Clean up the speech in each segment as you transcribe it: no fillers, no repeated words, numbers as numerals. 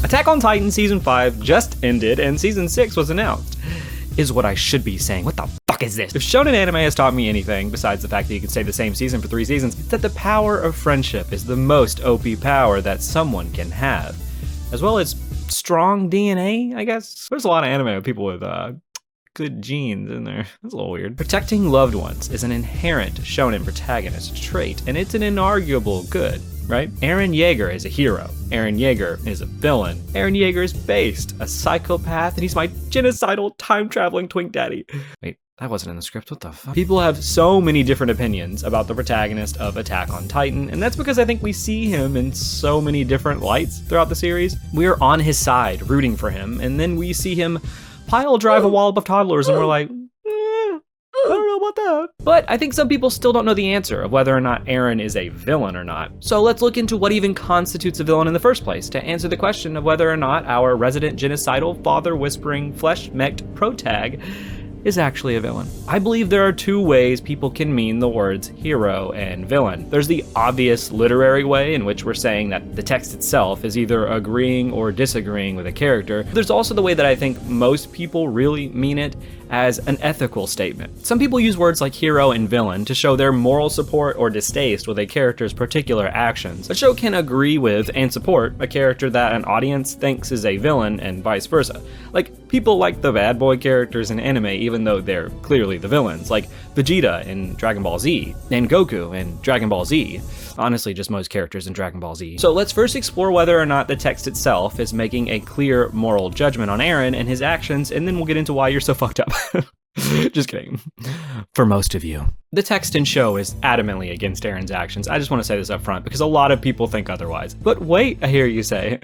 Attack on Titan Season 5 just ended and Season 6 was announced. Is what I should be saying. What the fuck is this? If shonen anime has taught me anything, besides the fact that you can stay the same season for 3 seasons, it's that the power of friendship is the most OP power that someone can have. As well as strong DNA, I guess. There's a lot of anime with people with good genes in there. That's a little weird. Protecting loved ones is an inherent shonen protagonist trait, and it's an inarguable good, right? Eren Yeager is a hero. Eren Yeager is a villain. Eren Yeager is based, a psychopath, and he's my genocidal time-traveling twink daddy. Wait, that wasn't in the script, what the fuck? People have so many different opinions about the protagonist of Attack on Titan, and that's because I think we see him in so many different lights throughout the series. We're on his side, rooting for him, and then we see him pile drive a wallop of toddlers, and we're like, I don't know about that. But I think some people still don't know the answer of whether or not Eren is a villain or not. So let's look into what even constitutes a villain in the first place to answer the question of whether or not our resident genocidal, father-whispering, flesh-mech'd protag is actually a villain. I believe there are 2 ways people can mean the words hero and villain. There's the obvious literary way in which we're saying that the text itself is either agreeing or disagreeing with a character. There's also the way that I think most people really mean it as an ethical statement. Some people use words like hero and villain to show their moral support or distaste with a character's particular actions. A show can agree with and support a character that an audience thinks is a villain and vice versa. Like, people like the bad boy characters in anime even though they're clearly the villains, like Vegeta in Dragon Ball Z, and Goku in Dragon Ball Z. Honestly, just most characters in Dragon Ball Z. So let's first explore whether or not the text itself is making a clear moral judgment on Eren and his actions, and then we'll get into why you're so fucked up. Just kidding. For most of you. The text and show is adamantly against Eren's actions. I just want to say this up front because a lot of people think otherwise. But wait, I hear you say.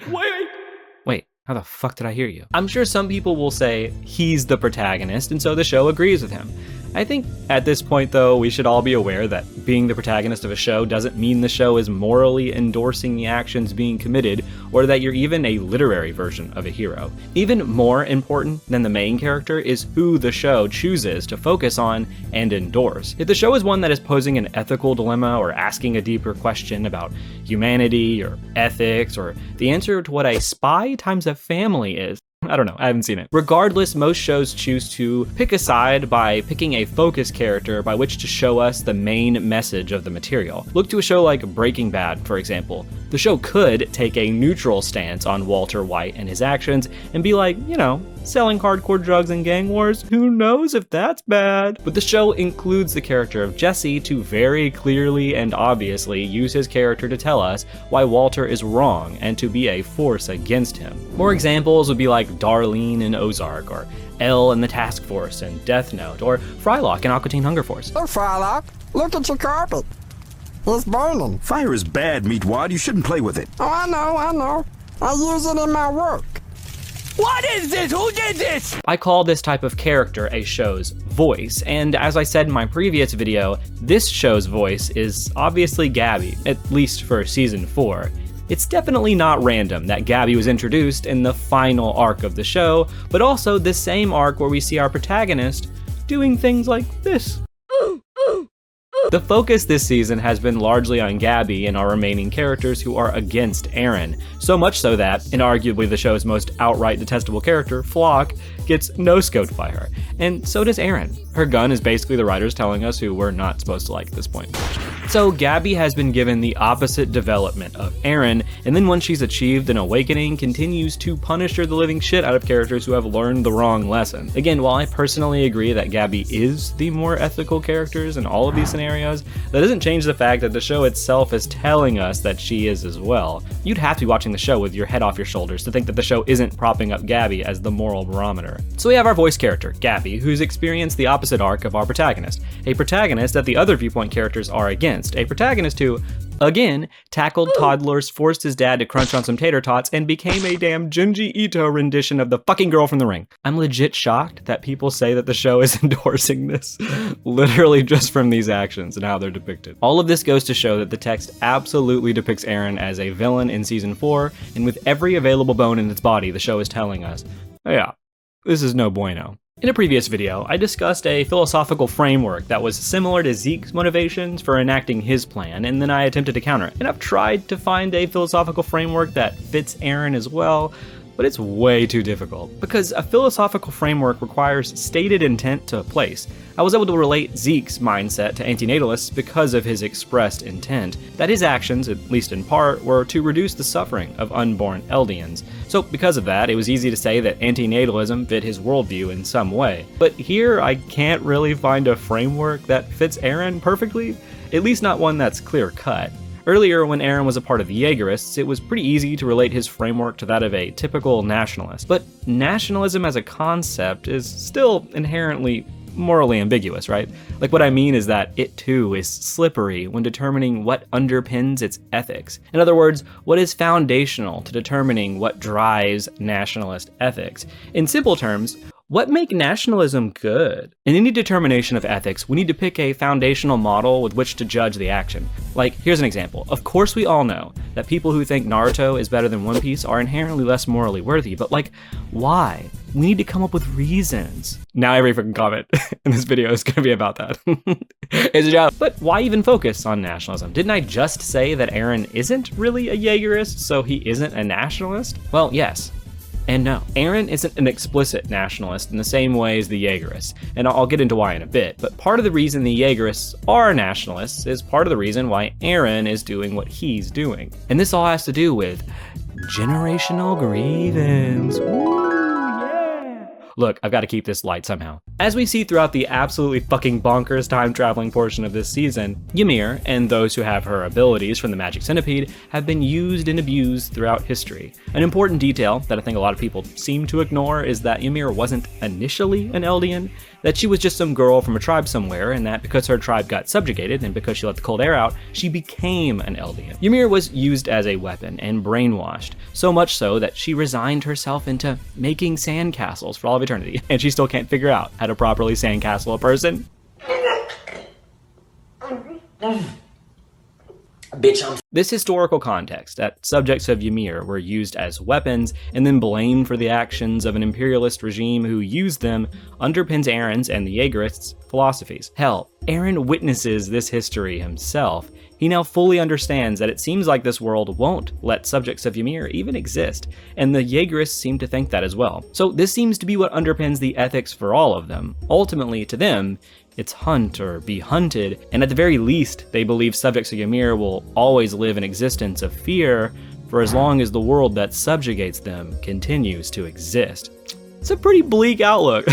Wait, how the fuck did I hear you? I'm sure some people will say he's the protagonist, and so the show agrees with him. I think at this point, though, we should all be aware that being the protagonist of a show doesn't mean the show is morally endorsing the actions being committed, or that you're even a literary version of a hero. Even more important than the main character is who the show chooses to focus on and endorse. If the show is one that is posing an ethical dilemma or asking a deeper question about humanity or ethics, or the answer to what a spy times a family is, I don't know, I haven't seen it. Regardless, most shows choose to pick a side by picking a focus character by which to show us the main message of the material. Look to a show like Breaking Bad, for example. The show could take a neutral stance on Walter White and his actions and be like, you know, selling hardcore drugs and gang wars, who knows if that's bad? But the show includes the character of Jesse to very clearly and obviously use his character to tell us why Walter is wrong and to be a force against him. More examples would be like Darlene in Ozark, or Elle in the Task Force in Death Note, or Frylock in Aqua Teen Hunger Force. Hey, Frylock, look at your carpet. It's burning. Fire is bad, Meatwad. You shouldn't play with it. Oh, I know. I use it in my work. What is this? Who did this? I call this type of character a show's voice, and as I said in my previous video, this show's voice is obviously Gabby, at least for season 4. It's definitely not random that Gabby was introduced in the final arc of the show, but also this same arc where we see our protagonist doing things like this. The focus this season has been largely on Gabby and our remaining characters who are against Eren, so much so that, in arguably the show's most outright detestable character, Flock, gets no-scoped by her, and so does Eren. Her gun is basically the writers telling us who we're not supposed to like at this point. So Gabby has been given the opposite development of Eren, and then once she's achieved an awakening, continues to punish the living shit out of characters who have learned the wrong lesson. Again, while I personally agree that Gabby is the more ethical characters in all of these scenarios, that doesn't change the fact that the show itself is telling us that she is as well. You'd have to be watching the show with your head off your shoulders to think that the show isn't propping up Gabby as the moral barometer. So we have our voice character, Gabby, who's experienced the opposite arc of our protagonist, a protagonist that the other viewpoint characters are against, a protagonist who, again, tackled toddlers, forced his dad to crunch on some tater tots, and became a damn Junji Ito rendition of the fucking girl from The Ring. I'm legit shocked that people say that the show is endorsing this, literally just from these actions and how they're depicted. All of this goes to show that the text absolutely depicts Eren as a villain in season 4, and with every available bone in its body, the show is telling us, oh yeah, this is no bueno. In a previous video, I discussed a philosophical framework that was similar to Zeke's motivations for enacting his plan, and then I attempted to counter it. And I've tried to find a philosophical framework that fits Eren as well, but it's way too difficult, because a philosophical framework requires stated intent to place. I was able to relate Zeke's mindset to antinatalists because of his expressed intent, that his actions, at least in part, were to reduce the suffering of unborn Eldians. So because of that, it was easy to say that antinatalism fit his worldview in some way. But here, I can't really find a framework that fits Eren perfectly, at least not one that's clear-cut. Earlier, when Eren was a part of the Yeagerists, it was pretty easy to relate his framework to that of a typical nationalist. But nationalism as a concept is still inherently morally ambiguous, right? Like, what I mean is that it too is slippery when determining what underpins its ethics. In other words, what is foundational to determining what drives nationalist ethics. In simple terms, what make nationalism good? In any determination of ethics, we need to pick a foundational model with which to judge the action. Like, here's an example. Of course we all know that people who think Naruto is better than One Piece are inherently less morally worthy, but like, why? We need to come up with reasons. Now every freaking comment in this video is gonna be about that. It's a job. But why even focus on nationalism? Didn't I just say that Eren isn't really a Yeagerist, so he isn't a nationalist? Well, yes. And no, Eren isn't an explicit nationalist in the same way as the Yeagerists, and I'll get into why in a bit, but part of the reason the Yeagerists are nationalists is part of the reason why Eren is doing what he's doing. And this all has to do with generational grievance. Woo, yeah! Look, I've got to keep this light somehow. As we see throughout the absolutely fucking bonkers time-traveling portion of this season, Ymir, and those who have her abilities from the Magic Centipede, have been used and abused throughout history. An important detail that I think a lot of people seem to ignore is that Ymir wasn't initially an Eldian, that she was just some girl from a tribe somewhere, and that because her tribe got subjugated and because she let the cold air out, she became an Eldian. Ymir was used as a weapon and brainwashed, so much so that she resigned herself into making sandcastles for all of eternity, and she still can't figure out how to properly sandcastle a person. This historical context, that subjects of Ymir were used as weapons and then blamed for the actions of an imperialist regime who used them, underpins Eren's and the Yeagerists' philosophies. Hell, Eren witnesses this history himself. He now fully understands that it seems like this world won't let subjects of Ymir even exist, and the Yeagerists seem to think that as well. So this seems to be what underpins the ethics for all of them. Ultimately, to them, it's hunt or be hunted, and at the very least, they believe subjects of Ymir will always live an existence of fear for as long as the world that subjugates them continues to exist. It's a pretty bleak outlook,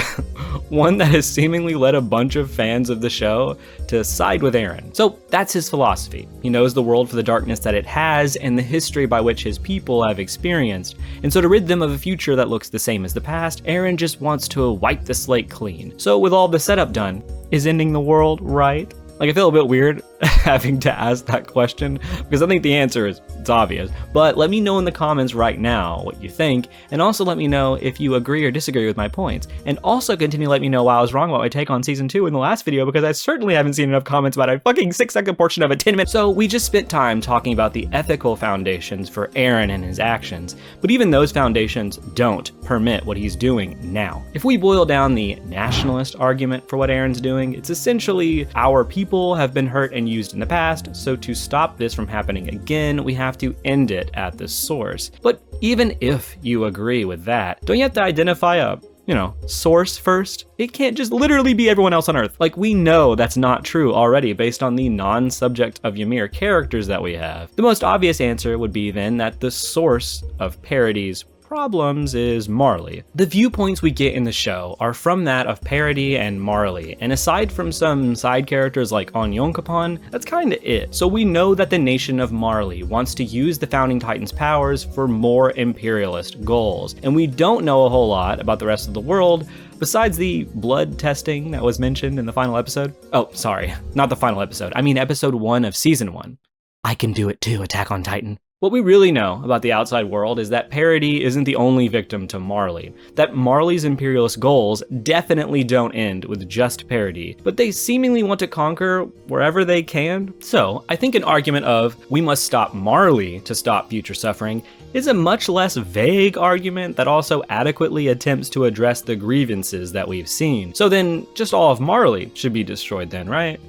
one that has seemingly led a bunch of fans of the show to side with Eren. So that's his philosophy. He knows the world for the darkness that it has and the history by which his people have experienced, and so to rid them of a future that looks the same as the past, Eren just wants to wipe the slate clean. So with all the setup done, is ending the world right? Like, I feel a bit weird having to ask that question, because I think the answer is, it's obvious. But let me know in the comments right now what you think, and also let me know if you agree or disagree with my points. And also continue to let me know why I was wrong about my take on Season 2 in the last video, because I certainly haven't seen enough comments about a fucking 6-second portion of a 10-minute. So we just spent time talking about the ethical foundations for Eren and his actions, but even those foundations don't permit what he's doing now. If we boil down the nationalist argument for what Eren's doing, it's essentially our people have been hurt and used in the past, so to stop this from happening again, we have to end it at the source. But even if you agree with that, don't you have to identify a, source first? It can't just literally be everyone else on Earth. Like, we know that's not true already based on the non-subject of Ymir characters that we have. The most obvious answer would be then that the source of Parody's problems is Marley. The viewpoints we get in the show are from that of Parody and Marley, and aside from some side characters like Onyonkapon, that's kinda it. So we know that the nation of Marley wants to use the Founding Titan's powers for more imperialist goals, and we don't know a whole lot about the rest of the world besides the blood testing that was mentioned in the final episode. Oh, sorry, not the final episode. I mean episode 1 of season 1. I can do it too, Attack on Titan. What we really know about the outside world is that Parody isn't the only victim to Marley, that Marley's imperialist goals definitely don't end with just Parody, but they seemingly want to conquer wherever they can. So I think an argument of we must stop Marley to stop future suffering is a much less vague argument that also adequately attempts to address the grievances that we've seen. So then just all of Marley should be destroyed then, right?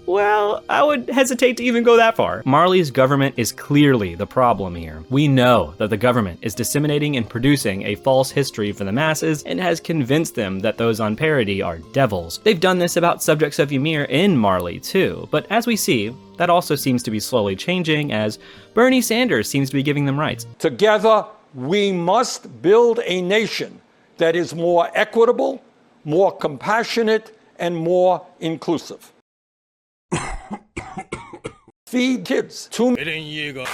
Well, I would hesitate to even go that far. Marley's government is clearly the problem here. We know that the government is disseminating and producing a false history for the masses and has convinced them that those on Parody are devils. They've done this about subjects of Ymir in Marley too, but as we see, that also seems to be slowly changing as Bernie Sanders seems to be giving them rights. Together, we must build a nation that is more equitable, more compassionate, and more inclusive. Feed kids to Eren Yeager.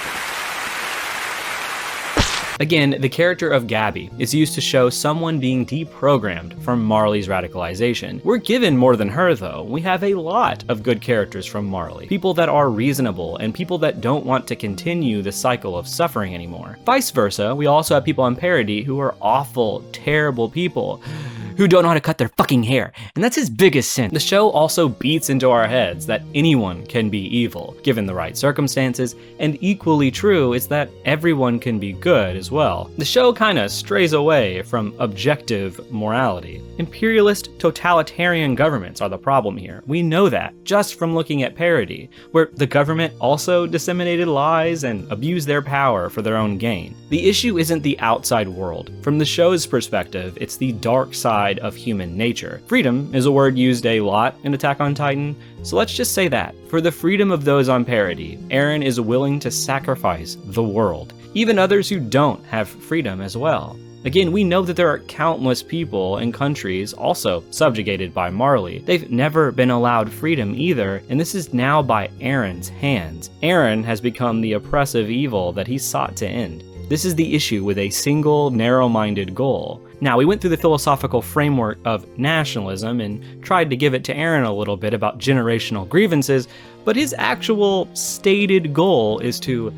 Again, the character of Gabby is used to show someone being deprogrammed from Marley's radicalization. We're given more than her though. We have a lot of good characters from Marley. People that are reasonable and people that don't want to continue the cycle of suffering anymore. Vice versa, we also have people on Parody who are awful, terrible people who don't know how to cut their fucking hair, and that's his biggest sin. The show also beats into our heads that anyone can be evil, given the right circumstances, and equally true is that everyone can be good as well. The show kinda strays away from objective morality. Imperialist, totalitarian governments are the problem here. We know that, just from looking at Parody, where the government also disseminated lies and abused their power for their own gain. The issue isn't the outside world. From the show's perspective, it's the dark side of human nature. Freedom is a word used a lot in Attack on Titan, so let's just say that. For the freedom of those on Parody, Eren is willing to sacrifice the world, even others who don't have freedom as well. Again, we know that there are countless people and countries also subjugated by Marley. They've never been allowed freedom either, and this is now by Eren's hands. Eren has become the oppressive evil that he sought to end. This is the issue with a single, narrow-minded goal. Now, we went through the philosophical framework of nationalism and tried to give it to Eren a little bit about generational grievances, but his actual stated goal is to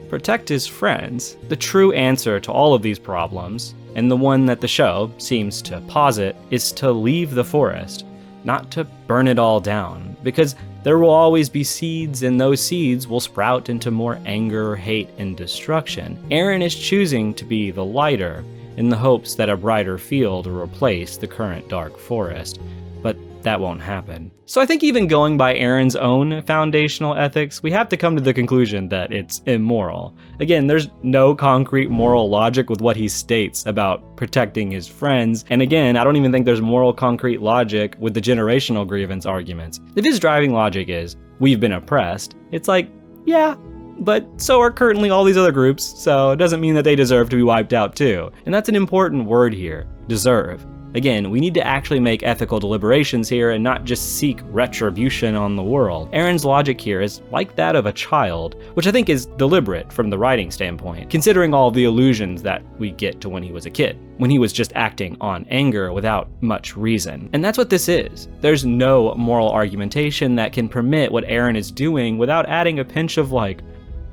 protect his friends. The true answer to all of these problems, and the one that the show seems to posit, is to leave the forest, not to burn it all down, because there will always be seeds, and those seeds will sprout into more anger, hate, and destruction. Eren is choosing to be the lighter in the hopes that a brighter field will replace the current dark forest, but that won't happen. So I think even going by Eren's own foundational ethics, we have to come to the conclusion that it's immoral. Again, there's no concrete moral logic with what he states about protecting his friends, and again, I don't even think there's moral concrete logic with the generational grievance arguments. If his driving logic is, we've been oppressed, it's like, yeah, but so are currently all these other groups, so it doesn't mean that they deserve to be wiped out too. And that's an important word here, deserve. Again, we need to actually make ethical deliberations here and not just seek retribution on the world. Eren's logic here is like that of a child, which I think is deliberate from the writing standpoint, considering all the allusions that we get to when he was a kid, when he was just acting on anger without much reason. And that's what this is. There's no moral argumentation that can permit what Eren is doing without adding a pinch of like,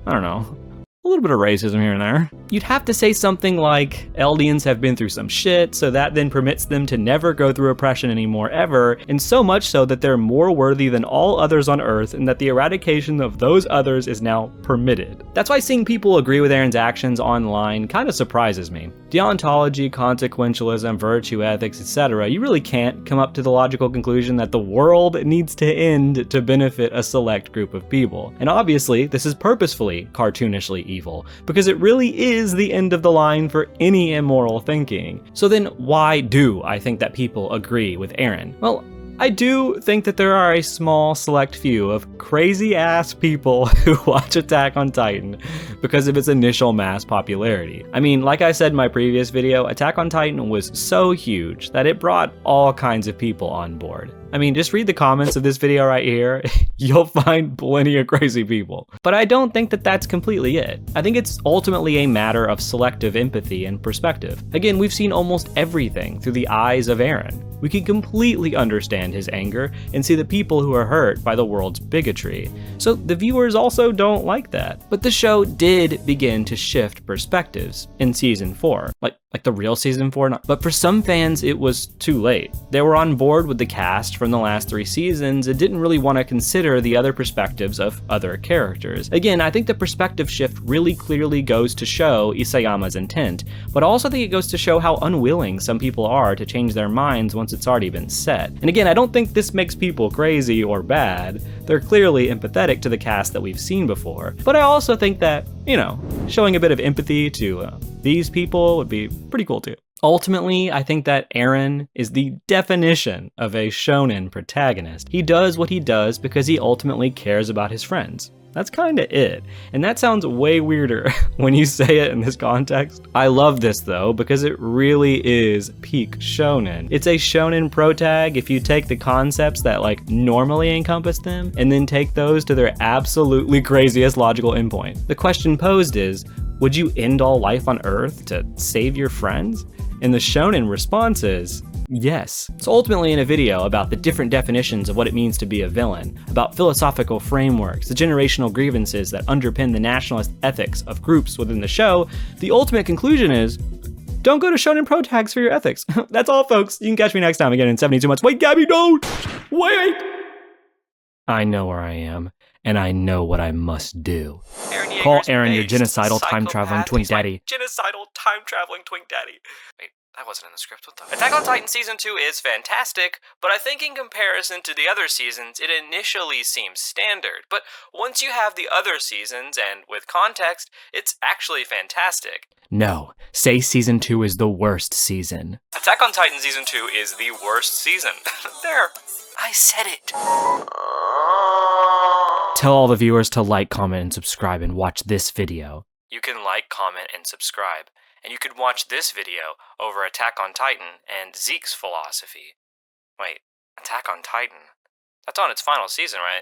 I don't know, a little bit of racism here and there. You'd have to say something like, Eldians have been through some shit, so that then permits them to never go through oppression anymore ever, and so much so that they're more worthy than all others on Earth, and that the eradication of those others is now permitted. That's why seeing people agree with Eren's actions online kind of surprises me. Deontology, consequentialism, virtue ethics, etc., you really can't come up to the logical conclusion that the world needs to end to benefit a select group of people. And obviously, this is purposefully cartoonishly evil, because it really is the end of the line for any immoral thinking. So then why do I think that people agree with Eren? Well, I do think that there are a small select few of crazy ass people who watch Attack on Titan because of its initial mass popularity. I mean, like I said in my previous video, Attack on Titan was so huge that it brought all kinds of people on board. I mean, just read the comments of this video right here. You'll find plenty of crazy people. But I don't think that that's completely it. I think it's ultimately a matter of selective empathy and perspective. Again, we've seen almost everything through the eyes of Eren. We can completely understand his anger and see the people who are hurt by the world's bigotry. So the viewers also don't like that. But the show did begin to shift perspectives in season 4. Like the real season 4, but for some fans it was too late. They were on board with the cast from the last 3 seasons and didn't really want to consider the other perspectives of other characters. Again, I think the perspective shift really clearly goes to show Isayama's intent, but I also think it goes to show how unwilling some people are to change their minds once it's already been set. And again, I don't think this makes people crazy or bad. They're clearly empathetic to the cast that we've seen before, but I also think that, you know, showing a bit of empathy to these people would be pretty cool too. Ultimately, I think that Eren is the definition of a shonen protagonist. He does what he does because he ultimately cares about his friends. That's kinda it. And that sounds way weirder when you say it in this context. I love this though, because it really is peak shonen. It's a shonen protag if you take the concepts that like normally encompass them, and then take those to their absolutely craziest logical endpoint. The question posed is, would you end all life on Earth to save your friends? And the shonen response is, yes. So ultimately in a video about the different definitions of what it means to be a villain, about philosophical frameworks, the generational grievances that underpin the nationalist ethics of groups within the show, the ultimate conclusion is, don't go to shonen protags for your ethics. That's all, folks. You can catch me next time again in 72 months. Wait, Gabby, don't! Wait! I know where I am, and I know what I must do. Call Eren your genocidal time-traveling twink daddy. Genocidal time-traveling twink daddy. Wait, that wasn't in the script. What the? Attack on Titan Season 2 is fantastic, but I think in comparison to the other seasons, it initially seems standard. But once you have the other seasons, and with context, it's actually fantastic. No, say Season 2 is the worst season. Attack on Titan Season 2 is the worst season. There, I said it. Tell all the viewers to like, comment, and subscribe and watch this video. You can like, comment, and subscribe. And you could watch this video over Attack on Titan and Zeke's philosophy. Wait, Attack on Titan? That's on its final season, right?